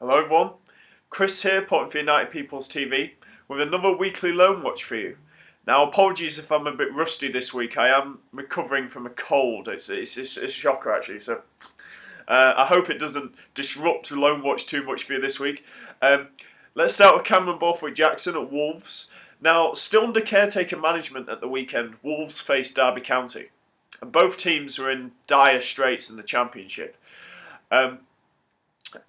Hello everyone, Chris here, pointing for United People's TV, with another weekly loan watch for you. Now apologies if I'm a bit rusty this week, I am recovering from a cold, it's a shocker actually, so I hope it doesn't disrupt the loan watch too much for you this week. Let's start with Cameron Borthwick-Jackson at Wolves. Now, still under caretaker management at the weekend, Wolves faced Derby County, and both teams were in dire straits in the Championship.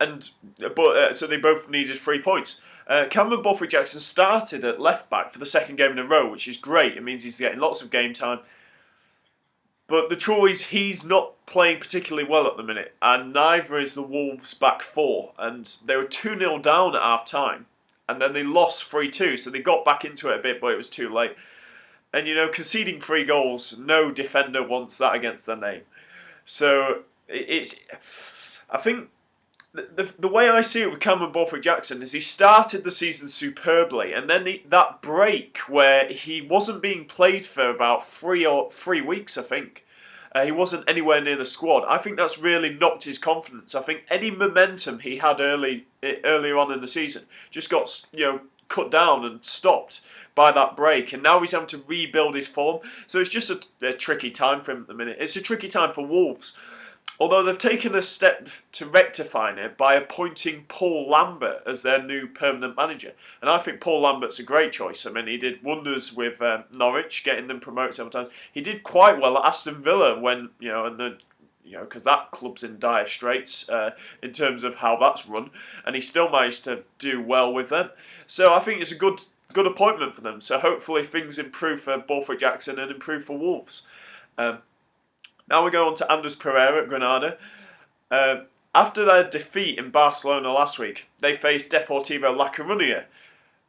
So they both needed 3 points. Cameron Borthwick-Jackson started at left back for the second game in a row, which is great. It means he's getting lots of game time. But the trouble is he's not playing particularly well at the minute, and neither is the Wolves back four. And they were 2-0 down at half time, and then they lost 3-2, so they got back into it a bit, but it was too late. And you know, conceding 3 goals, no defender wants that against their name. So I think the way I see it with Cameron Borthwick-Jackson is he started the season superbly, and then that break where he wasn't being played for about 3 weeks, I think. He wasn't anywhere near the squad. I think that's really knocked his confidence. I think any momentum he had earlier on in the season just got cut down and stopped by that break, and now he's having to rebuild his form. So it's just a tricky time for him at the minute. It's a tricky time for Wolves. Although they've taken a step to rectifying it by appointing Paul Lambert as their new permanent manager. And I think Paul Lambert's a great choice. I mean, he did wonders with Norwich, getting them promoted several times. He did quite well at Aston Villa when, because that club's in dire straits in terms of how that's run. And he still managed to do well with them. So I think it's a good appointment for them. So hopefully things improve for Borthwick-Jackson and improve for Wolves. Now we go on to Andres Pereira at Granada. After their defeat in Barcelona last week, they faced Deportivo La Coruña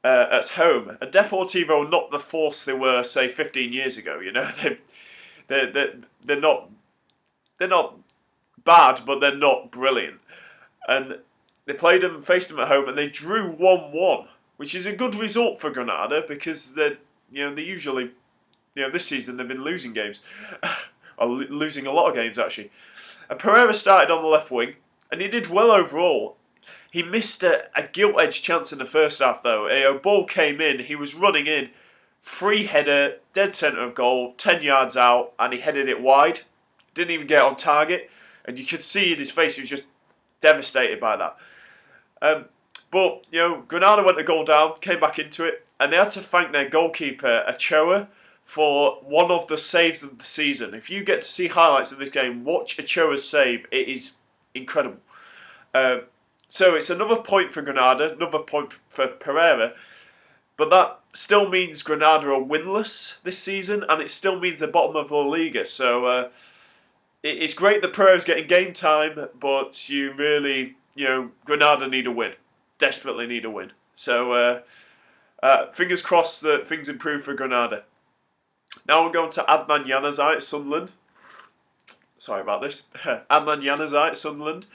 at home. And Deportivo are not the force they were, say, 15 years ago. You know, they're not bad, but they're not brilliant. And they faced them at home, and they drew 1-1, which is a good result for Granada because they usually, this season they've been losing games. Losing a lot of games actually. And Pereira started on the left wing, and he did well overall. He missed a gilt-edged chance in the first half though. A ball came in, he was running in, free header, dead centre of goal, 10 yards out, and he headed it wide. Didn't even get on target, and you could see in his face he was just devastated by that. But Granada went a goal down, came back into it, and they had to thank their goalkeeper Ochoa for one of the saves of the season. If you get to see highlights of this game, watch Ochoa's save. It is incredible. So it's another point for Granada, another point for Pereira. But that still means Granada are winless this season, and it still means they're bottom of La Liga. So it's great that Pereira's getting game time, but you really, Granada need a win. Desperately need a win. So fingers crossed that things improve for Granada. Now we're going to Adnan Januzaj at Sunderland. Sorry about this. Adnan Januzaj at Sunderland.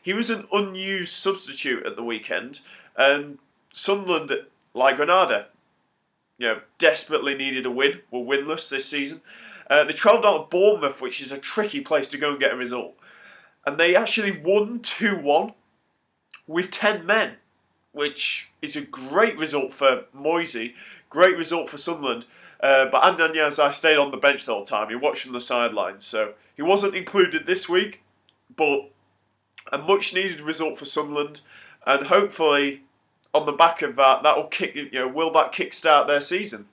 He was an unused substitute at the weekend, and Sunderland, like Granada, desperately needed a win. Were winless this season. They travelled down to Bournemouth, which is a tricky place to go and get a result, and they actually won 2-1 with 10 men, which is a great result for Moisey. Great result for Sunderland. But Adnan Januzaj stayed on the bench the whole time. He watched from the sidelines, so he wasn't included this week. But a much-needed result for Sunderland, and hopefully, on the back of that, that will will that kickstart their season?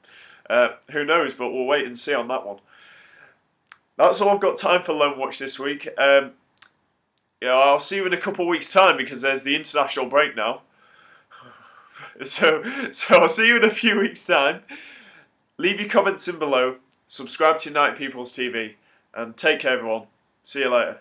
Who knows? But we'll wait and see on that one. That's all I've got time for Loan Watch this week. I'll see you in a couple of weeks' time because there's the international break now. So I'll see you in a few weeks' time. Leave your comments in below, subscribe to United People's TV, and take care everyone. See you later.